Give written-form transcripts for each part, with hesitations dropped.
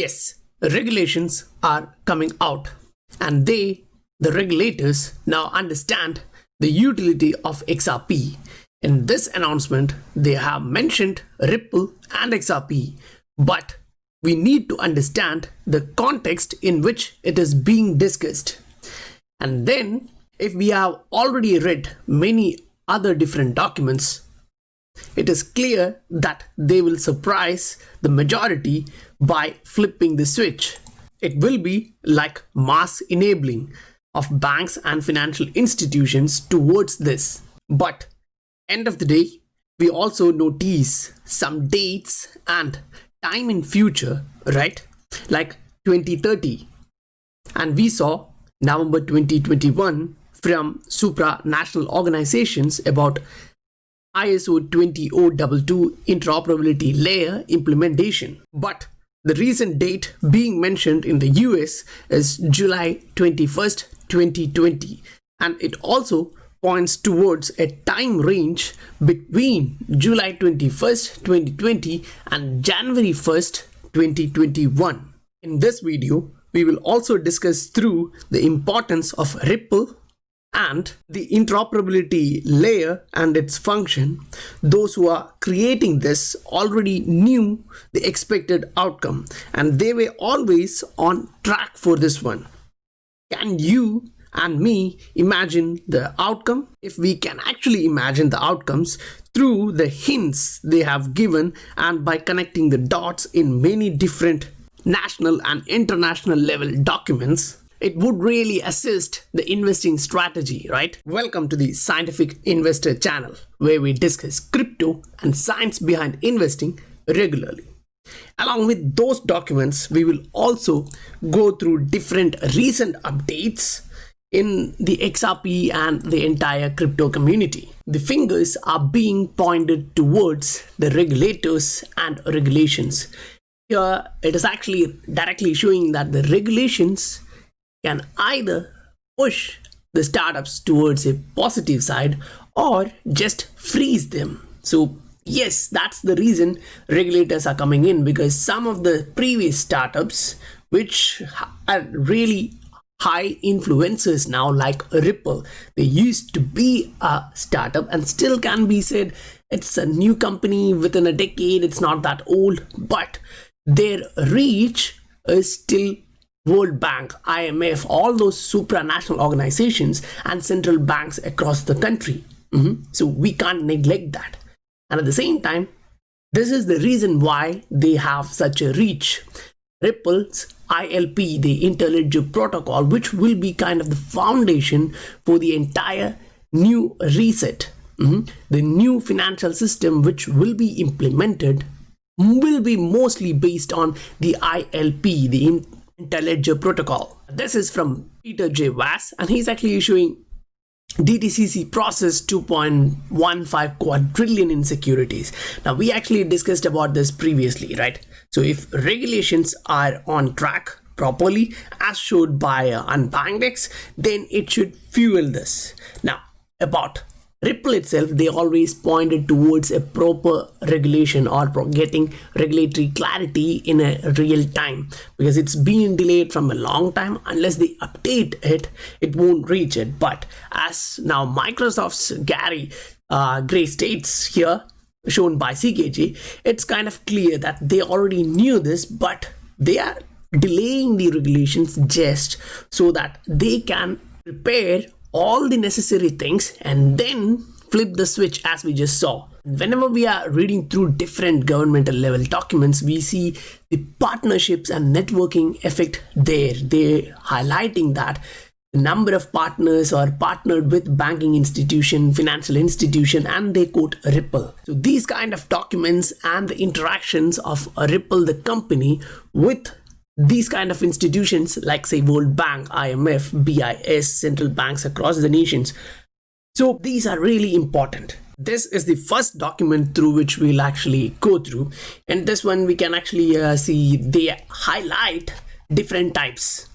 Yes, regulations are coming out, and the regulators, now understand the utility of XRP. In this announcement, they have mentioned Ripple and XRP, but we need to understand the context in which it is being discussed. And then, if we have already read many other different documents, it is clear that they will surprise the majority by flipping the switch. It will be like mass enabling of banks and financial institutions towards this. But end of the day, we also notice some dates and time in future, right? Like 2030. And we saw November 2021 from supranational organizations about ISO 20022 interoperability layer implementation. But the recent date being mentioned in the US is July 21st, 2020. And it also points towards a time range between July 21st, 2020 and January 1st, 2021. In this video, we will also discuss through the importance of Ripple and the interoperability layer and its function. Those who are creating this already knew the expected outcome, and they were always on track for this one. Can you and me imagine the outcome? If we can actually imagine the outcomes through the hints they have given and by connecting the dots in many different national and international level documents, it would really assist the investing strategy, right? Welcome to the Scientific Investor channel, where we discuss crypto and science behind investing regularly. Along with those documents, we will also go through different recent updates in the XRP and the entire crypto community. The fingers are being pointed towards the regulators and regulations. Here, it is actually directly showing that the regulations can either push the startups towards a positive side or just freeze them. So yes, that's the reason regulators are coming in, because some of the previous startups which are really high influencers now, like Ripple, they used to be a startup and still can be said it's a new company within a decade, it's not that old, but their reach is still World Bank, IMF, all those supranational organizations and central banks across the country. So we can't neglect that. And at the same time, this is the reason why they have such a reach. Ripple's ILP, the Interledger Protocol, which will be kind of the foundation for the entire new reset. The new financial system which will be implemented will be mostly based on the ILP, the Interledger Protocol. This is from Peter J. Vass, and he's actually issuing DTCC process 2.15 quadrillion in securities. Now, we actually discussed about this previously, right? So if regulations are on track properly as showed by Unbandex, then it should fuel this. Now, about Ripple itself, they always pointed towards a proper regulation or getting regulatory clarity in a real time, because it's been delayed from a long time. Unless they update it, it won't reach it. But as now Microsoft's Gary Gray states here, shown by CKJ, it's kind of clear that they already knew this, but they are delaying the regulations just so that they can prepare all the necessary things and then flip the switch, as we just saw. Whenever we are reading through different governmental level documents, we see the partnerships and networking effect there. They're highlighting that the number of partners are partnered with banking institution, financial institution, and they quote Ripple. So these kind of documents and the interactions of Ripple, the company, with these kind of institutions like say World Bank, IMF, BIS, central banks across the nations. So these are really important. This is the first document through which we'll actually go through. And this one we can actually see they highlight different types,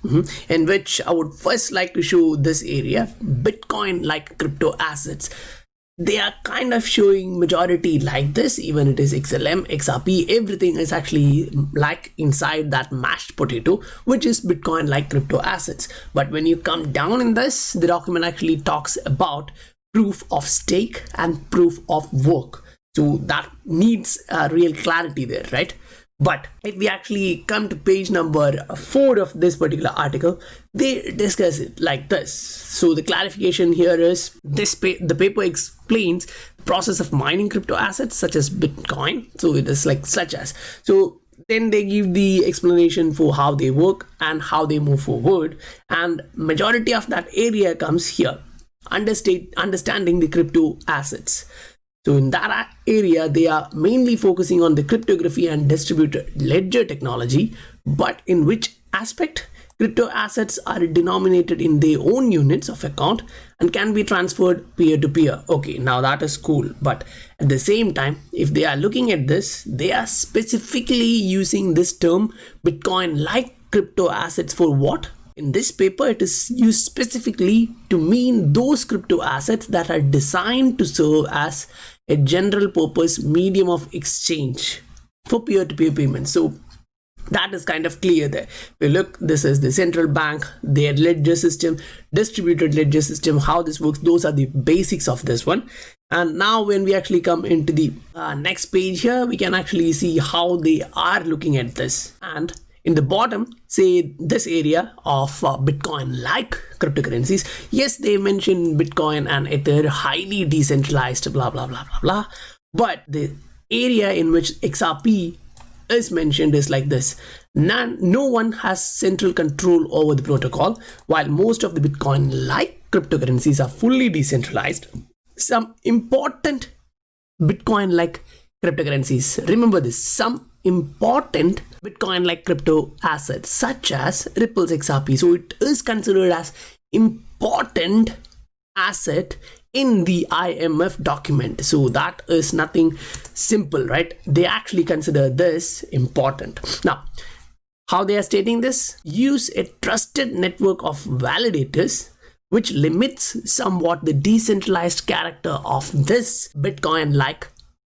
in which I would first like to show this area, Bitcoin like crypto assets. they are kind of showing majority like this. Even it is XLM, XRP, everything is actually like inside that mashed potato, which is Bitcoin like crypto assets. But when you come down in this, the document actually talks about proof of stake and proof of work. So that needs real clarity there, right? But if we actually come to page number 4 of this particular article, they discuss it like this. So the clarification here is the paper explains the process of mining crypto assets such as Bitcoin. So it is like such as. So then they give the explanation for how they work and how they move forward. And majority of that area comes here. Understanding the crypto assets. So in that area, they are mainly focusing on the cryptography and distributed ledger technology, but in which aspect? Crypto assets are denominated in their own units of account and can be transferred peer-to-peer. Okay, now that is cool. But at the same time, if they are looking at this, they are specifically using this term Bitcoin-like crypto assets for what? In this paper, it is used specifically to mean those crypto assets that are designed to serve as a general purpose medium of exchange for peer-to-peer payments. So that is kind of clear there. We look, this is the central bank, their ledger system, distributed ledger system, how this works. Those are the basics of this one. And now when we actually come into the next page here, we can actually see how they are looking at this. And in the bottom, say this area of Bitcoin-like cryptocurrencies. Yes, they mention Bitcoin and Ether, highly decentralized, blah, blah, blah, blah, blah. But the area in which XRP is mentioned is like this. No one has central control over the protocol, while most of the Bitcoin-like cryptocurrencies are fully decentralized. Some important Bitcoin-like cryptocurrencies, remember this, some important Bitcoin-like crypto assets such as Ripple's XRP. So it is considered as important asset in the IMF document. So that is nothing simple, right? They actually consider this important. Now, how they are stating this? Use a trusted network of validators which limits somewhat the decentralized character of this Bitcoin-like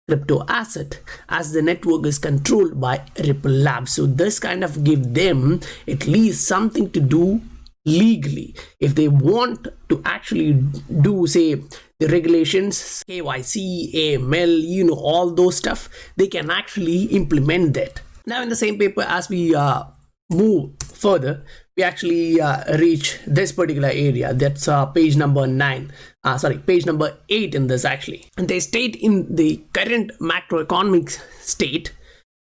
crypto asset, as the network is controlled by Ripple Labs. So this kind of give them at least something to do legally. If they want to actually do, say, the regulations, KYC, AML, all those stuff, they can actually implement that. Now in the same paper, as we move further, we actually reach this particular area. That's page number 8 in this actually. And they state in the current macroeconomic state,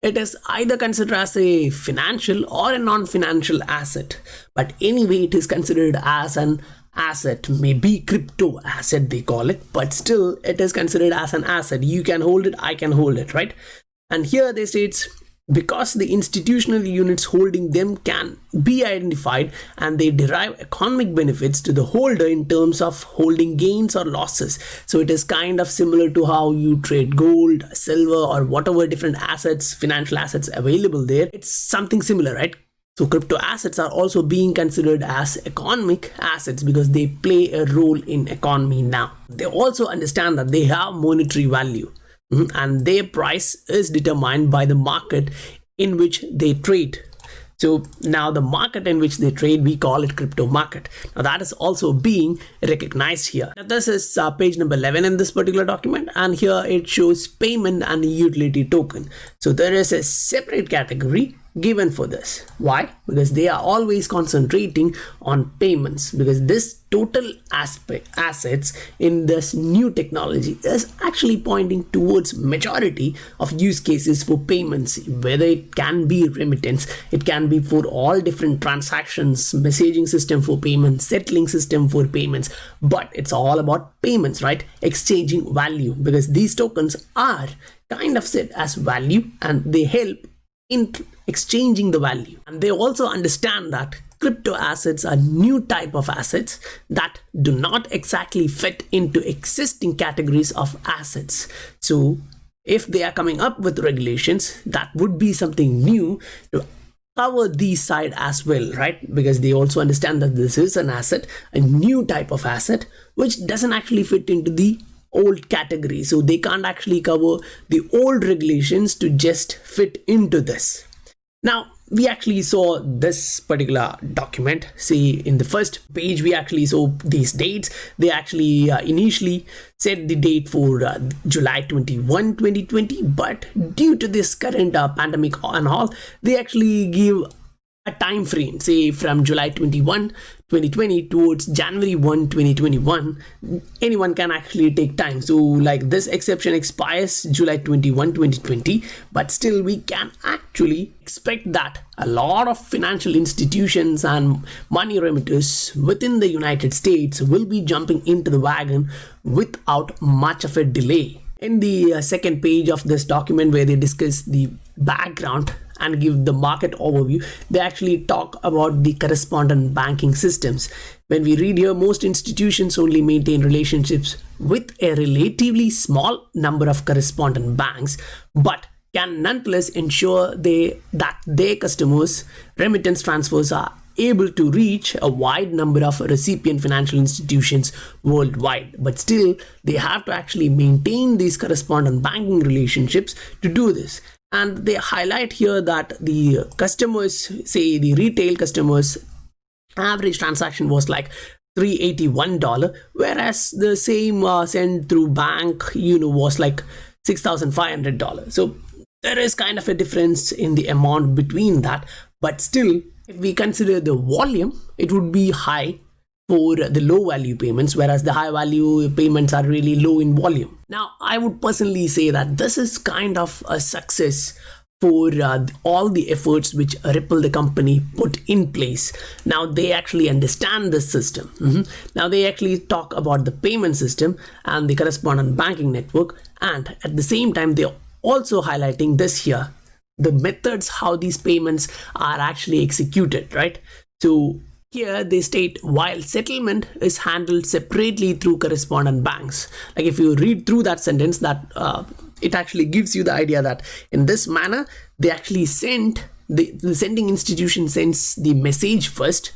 it is either considered as a financial or a non-financial asset. But anyway, it is considered as an asset, maybe crypto asset they call it, but still it is considered as an asset. You can hold it, I can hold it, right? And here they states, because the institutional units holding them can be identified and they derive economic benefits to the holder in terms of holding gains or losses. So it is kind of similar to how you trade gold, silver, or whatever different assets, financial assets available there. It's something similar, right? So crypto assets are also being considered as economic assets because they play a role in economy now. They also understand that they have monetary value. And their price is determined by the market in which they trade. So now the market in which they trade, we call it crypto market. Now that is also being recognized here. Now this is page number 11 in this particular document, and here it shows payment and utility token. So there is a separate category given for this. Why? Because they are always concentrating on payments, because this total assets in this new technology is actually pointing towards majority of use cases for payments, whether it can be remittance, it can be for all different transactions, messaging system for payments, settling system for payments, but it's all about payments, right? Exchanging value, because these tokens are kind of set as value and they help in exchanging the value. And they also understand that crypto assets are new type of assets that do not exactly fit into existing categories of assets. So if they are coming up with regulations, that would be something new to cover these side as well, right? Because they also understand that this is an asset, a new type of asset, which doesn't actually fit into the old category, so they can't actually cover the old regulations to just fit into this. Now, we actually saw this particular document. See, in the first page, we actually saw these dates. They actually initially set the date for July 21, 2020, but due to this current pandemic and all, they actually give a time frame, say from July 21, 2020 towards January 1, 2021. Anyone can actually take time. So like this exception expires July 21, 2020, but still we can actually expect that a lot of financial institutions and money remitters within the United States will be jumping into the wagon without much of a delay. In the second page of this document, where they discuss the background and give the market overview, they actually talk about the correspondent banking systems. When we read here, most institutions only maintain relationships with a relatively small number of correspondent banks, but can nonetheless ensure that their customers' remittance transfers are able to reach a wide number of recipient financial institutions worldwide. But still, they have to actually maintain these correspondent banking relationships to do this. And they highlight here that the customers, say the retail customers, average transaction was like $381, whereas the same sent through bank was like $6,500. So there is kind of a difference in the amount between that, but still, if we consider the volume, it would be high for the low value payments, whereas the high value payments are really low in volume. Now, I would personally say that this is kind of a success for all the efforts which Ripple, the company, put in place. Now they actually understand this system. Now they actually talk about the payment system and the correspondent banking network, and at the same time they're also highlighting this here, the methods how these payments are actually executed, right? So here they state, while settlement is handled separately through correspondent banks. Like if you read through that sentence, that it actually gives you the idea that in this manner they actually send the sending institution sends the message first,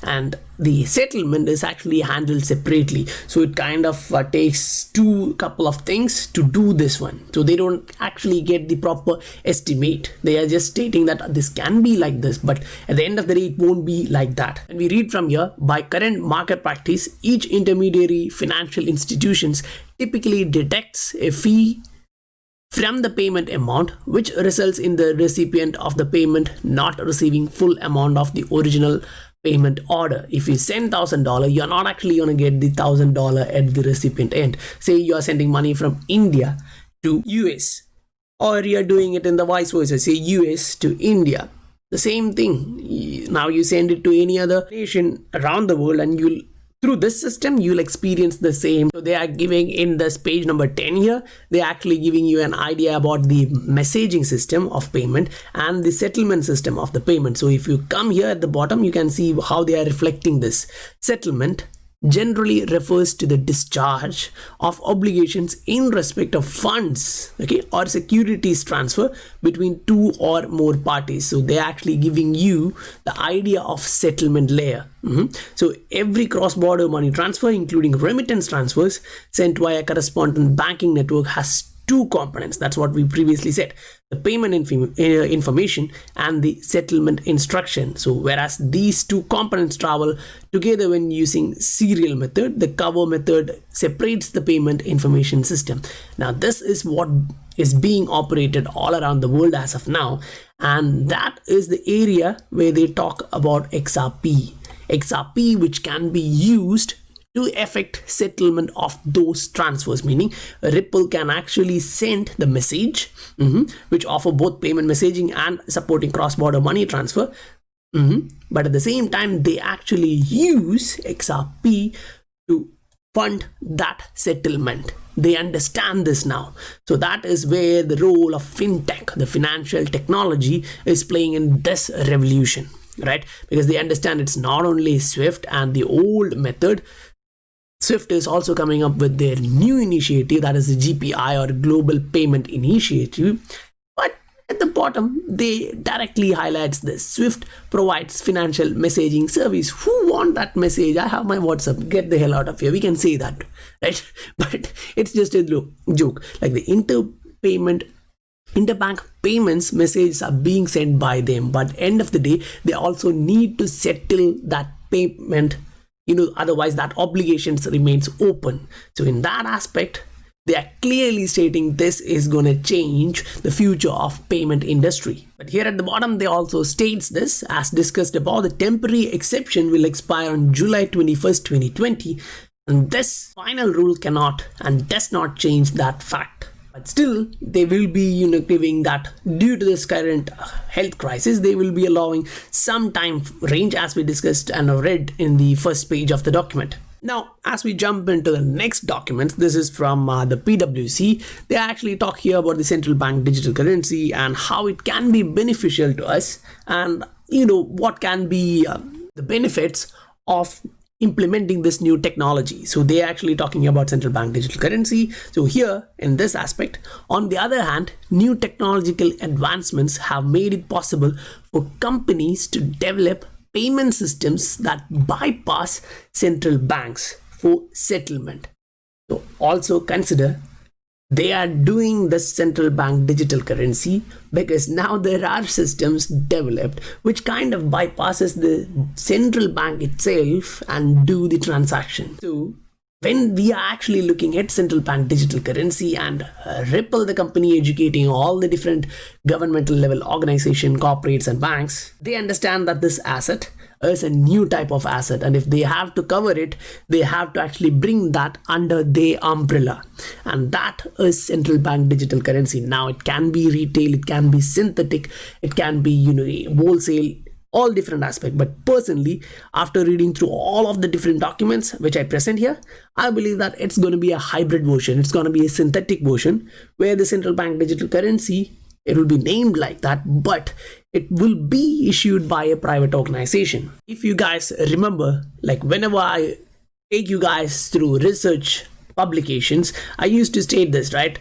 and the settlement is actually handled separately. So it kind of takes couple of things to do this one. So they don't actually get the proper estimate. They are just stating that this can be like this, but at the end of the day it won't be like that. And we read from here, by current market practice, each intermediary financial institutions typically deducts a fee from the payment amount, which results in the recipient of the payment not receiving full amount of the original payment order. If you send $1,000, you're not actually going to get the $1,000 at the recipient end. Say you're sending money from India to US, or you're doing it in the vice versa, say US to India. The same thing. Now you send it to any other nation around the world, and through this system you'll experience the same. So they are giving in this page number 10 here, they're actually giving you an idea about the messaging system of payment and the settlement system of the payment. So if you come here at the bottom, you can see how they are reflecting this. Settlement generally refers to the discharge of obligations in respect of funds, okay, or securities transfer between two or more parties. So they're actually giving you the idea of settlement layer. So every cross-border money transfer, including remittance transfers sent via correspondent banking network, has two components. That's what we previously said, the payment information and the settlement instruction. So whereas these two components travel together when using serial method, the cover method separates the payment information system. Now this is what is being operated all around the world as of now, and that is the area where they talk about XRP, which can be used to effect settlement of those transfers, meaning Ripple can actually send the message, which offer both payment messaging and supporting cross-border money transfer, but at the same time they actually use XRP to fund that settlement. They understand this now. So that is where the role of fintech, the financial technology, is playing in this revolution, right? Because they understand it's not only SWIFT and the old method. SWIFT is also coming up with their new initiative, that is the GPI, or Global Payment Initiative. But At the bottom, they directly highlights this. Swift provides financial messaging service. Who want that message? I have my WhatsApp. Get the hell out of here. We can say that, right? But it's just a joke. Like the interbank payments messages are being sent by them, but end of the day, they also need to settle that payment. Otherwise that obligations remains open. So in that aspect, they are clearly stating this is going to change the future of payment industry. But here at the bottom, they also states this, as discussed above, the temporary exception will expire on July 21st, 2020. And this final rule cannot and does not change that fact. But still, they will be giving that due to this current health crisis, they will be allowing some time range, as we discussed and read in the first page of the document. Now, as we jump into the next document, this is from the PwC. They actually talk here about the central bank digital currency and how it can be beneficial to us, and what can be the benefits of implementing this new technology. So they are actually talking about central bank digital currency. So here in this aspect, on the other hand, new technological advancements have made it possible for companies to develop payment systems that bypass central banks for settlement. So also consider they are doing the central bank digital currency because now there are systems developed which kind of bypasses the central bank itself and do the transaction. So when we are actually looking at central bank digital currency and Ripple, the company educating all the different governmental level organization, corporates and banks, they understand that this asset is a new type of asset, and if they have to cover it, they have to actually bring that under their umbrella, and that is central bank digital currency. Now it can be retail, it can be synthetic, it can be wholesale, all different aspects. But personally, after reading through all of the different documents which I present here, I believe that it's going to be a hybrid version. It's going to be a synthetic version where the central bank digital currency, it will be named like that, but it will be issued by a private organization. If you guys remember, like whenever I take you guys through research publications, I used to state this, right?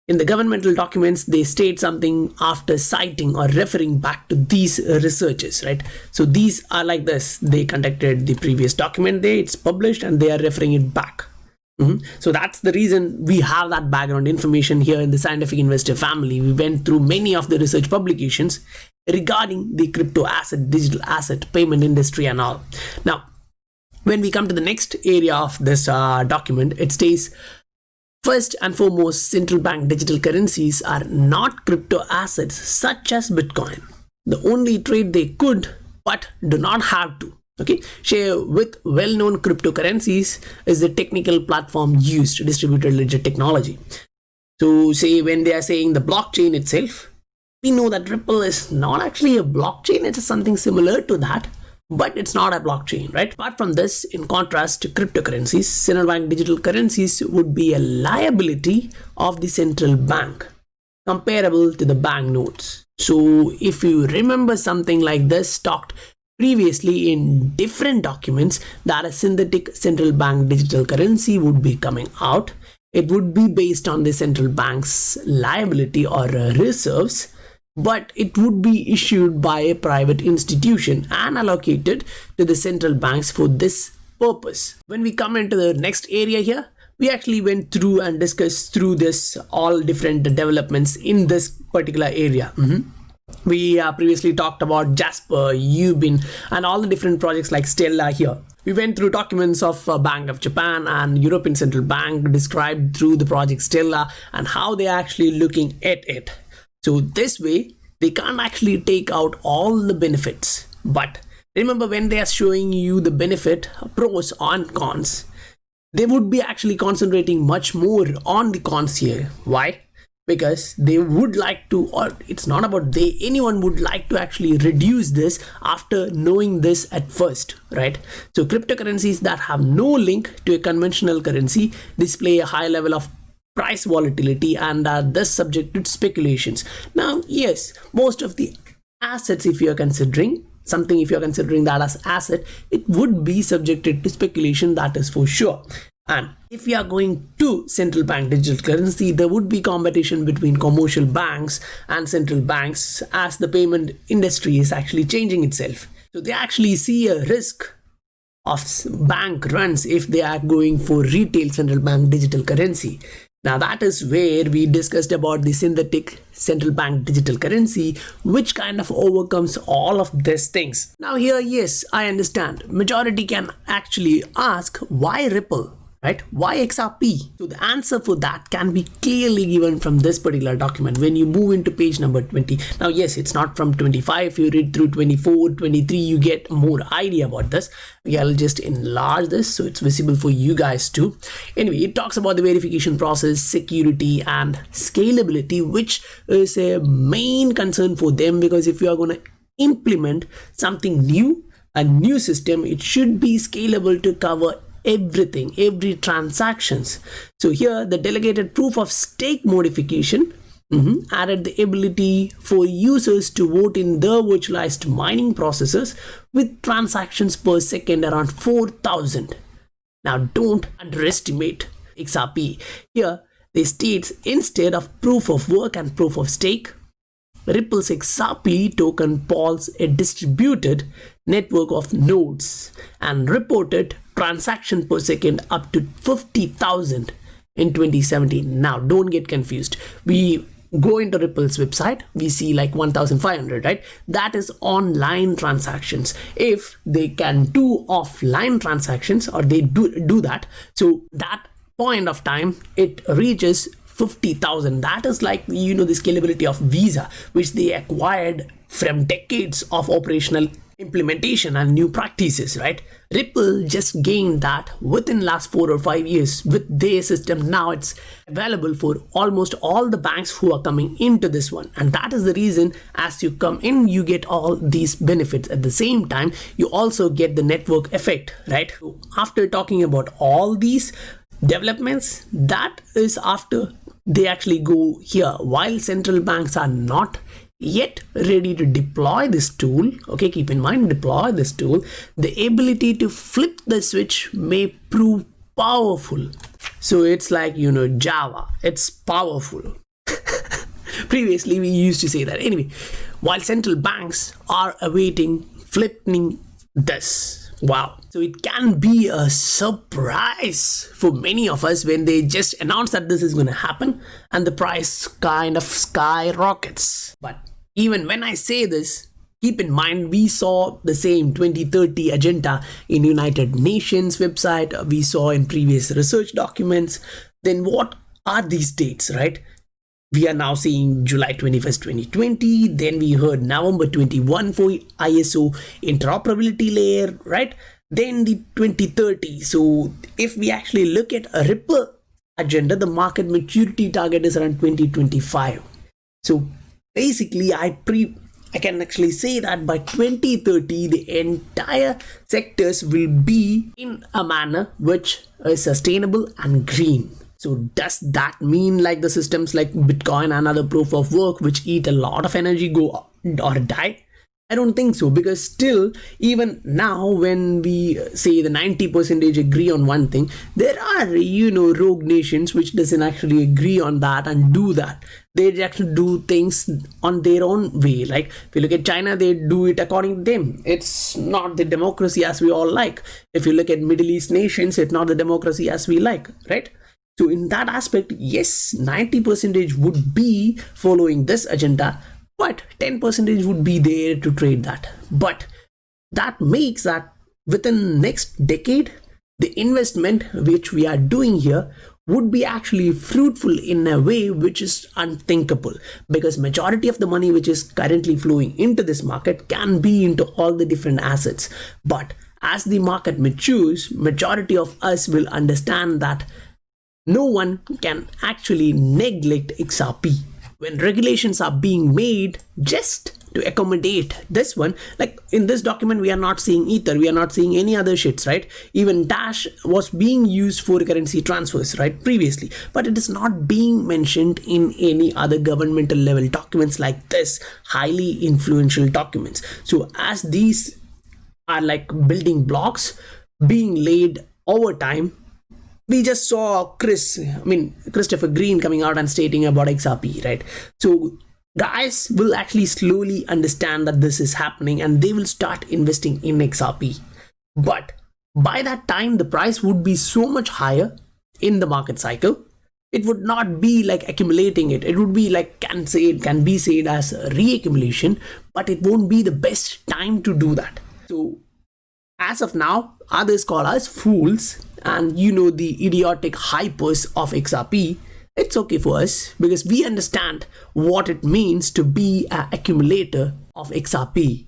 In the governmental documents, they state something after citing or referring back to these researches, right? So these are like this. They conducted the previous document there, it's published, and they are referring it back. So that's the reason we have that background information here in the Scientific Investor family. We went through many of the research publications regarding the crypto asset, digital asset, payment industry and all. Now, when we come to the next area of this document, it states, first and foremost, central bank digital currencies are not crypto assets such as Bitcoin. The only trade they could but do not have to. Share with well-known cryptocurrencies is the technical platform used, distributed ledger technology. So say when they are saying the blockchain itself, we know that Ripple is not actually a blockchain. It's something similar to that, but it's not a blockchain, right? Apart from this, in contrast to cryptocurrencies, central bank digital currencies would be a liability of the central bank, comparable to the banknotes. So if you remember something like this talked previously in different documents, that a synthetic central bank digital currency would be coming out. It would be based on the central bank's liability or reserves, but it would be issued by a private institution and allocated to the central banks for this purpose. When we come into the next area here, we actually went through and discussed through this all different developments in this particular area. We previously talked about Jasper, Ubin, and all the different projects like Stella here. We went through documents of Bank of Japan and European Central Bank described through the project Stella and how they are actually looking at it. So this way, they can't actually take out all the benefits. But remember, when they are showing you the benefit, pros and cons, they would be actually concentrating much more on the cons here. Why? Because they would like to, or it's not about they, anyone would like to actually reduce this after knowing this at first, right? So cryptocurrencies that have no link to a conventional currency display a high level of price volatility and are thus subject to speculations. Now, yes, most of the assets, if you are considering something, if you're considering that as asset, it would be subjected to speculation, that is for sure. And if we are going to central bank digital currency, there would be competition between commercial banks and central banks as the payment industry is actually changing itself. So they actually see a risk of bank runs if they are going for retail central bank digital currency. Now that is where we discussed about the synthetic central bank digital currency, which kind of overcomes all of these things. Now here, yes, I understand. Majority can actually ask, why Ripple? Right? Why XRP? So the answer for that can be clearly given from this particular document when you move into page number 20. Now, yes, it's not from 25. If you read through 24, 23, you get more idea about this. I'll just enlarge this so it's visible for you guys too. Anyway, it talks about the verification process, security and scalability, which is a main concern for them, because if you are going to implement something new, a new system, it should be scalable to cover everything, every transactions. So here the delegated proof of stake modification added the ability for users to vote in the virtualized mining processes with transactions per second around 4,000. Now don't underestimate XRP. Here they states, instead of proof of work and proof of stake, Ripple's XRP token polls a distributed network of nodes and reported transaction per second up to 50,000 in 2017. Now don't get confused. We go into Ripple's website, we see like 1,500, right? That is online transactions. If they can do offline transactions, or they do that, so that point of time it reaches 50,000. That is like, the scalability of Visa, which they acquired from decades of operational implementation and new practices, right? Ripple just gained that within last 4 or 5 years with their system. Now it's available for almost all the banks who are coming into this one, and that is the reason as you come in you get all these benefits. At the same time you also get the network effect, right? So after talking about all these developments, that is after they actually go here. While central banks are not yet ready to deploy this tool, okay, keep in mind, deploy this tool, the ability to flip the switch may prove powerful. So it's like, Java, it's powerful. Previously we used to say that. Anyway, while central banks are awaiting flipping this. Wow. So it can be a surprise for many of us when they just announce that this is going to happen and the price kind of skyrockets. But even when I say this, keep in mind, we saw the same 2030 agenda in United Nations website. We saw in previous research documents. Then what are these dates, right? We are now seeing July 21st, 2020. Then we heard November 21 for ISO interoperability layer, right? Then the 2030. So if we actually look at a Ripple agenda, the market maturity target is around 2025. So basically, I can actually say that by 2030, the entire sectors will be in a manner which is sustainable and green. So does that mean like the systems like Bitcoin and other proof of work which eat a lot of energy go or die? I don't think so, because still, even now when we say the 90% agree on one thing, there are, rogue nations which doesn't actually agree on that and do that. They actually do things on their own way. Like if you look at China, they do it according to them. It's not the democracy as we all like. If you look at Middle East nations, it's not the democracy as we like, right? So in that aspect, yes, 90% would be following this agenda, but 10% would be there to trade that. But that makes that within next decade, the investment which we are doing here would be actually fruitful in a way which is unthinkable, because majority of the money which is currently flowing into this market can be into all the different assets. But as the market matures, majority of us will understand that no one can actually neglect XRP. When regulations are being made just to accommodate this one, like in this document, we are not seeing Ether, we are not seeing any other shits, right? Even Dash was being used for currency transfers, right, previously, but it is not being mentioned in any other governmental level documents like this, highly influential documents. So as these are like building blocks being laid over time, we just saw Christopher Green coming out and stating about XRP, right? So guys will actually slowly understand that this is happening and they will start investing in XRP. But by that time, the price would be so much higher in the market cycle. It would not be like accumulating it. It would be like, can be said as reaccumulation, but it won't be the best time to do that. So as of now, others call us fools and the idiotic hypers of XRP. It's okay for us because we understand what it means to be an accumulator of XRP.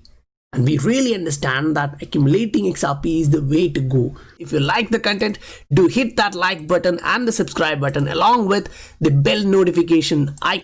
And we really understand that accumulating XRP is the way to go. If you like the content, do hit that like button and the subscribe button along with the bell notification icon.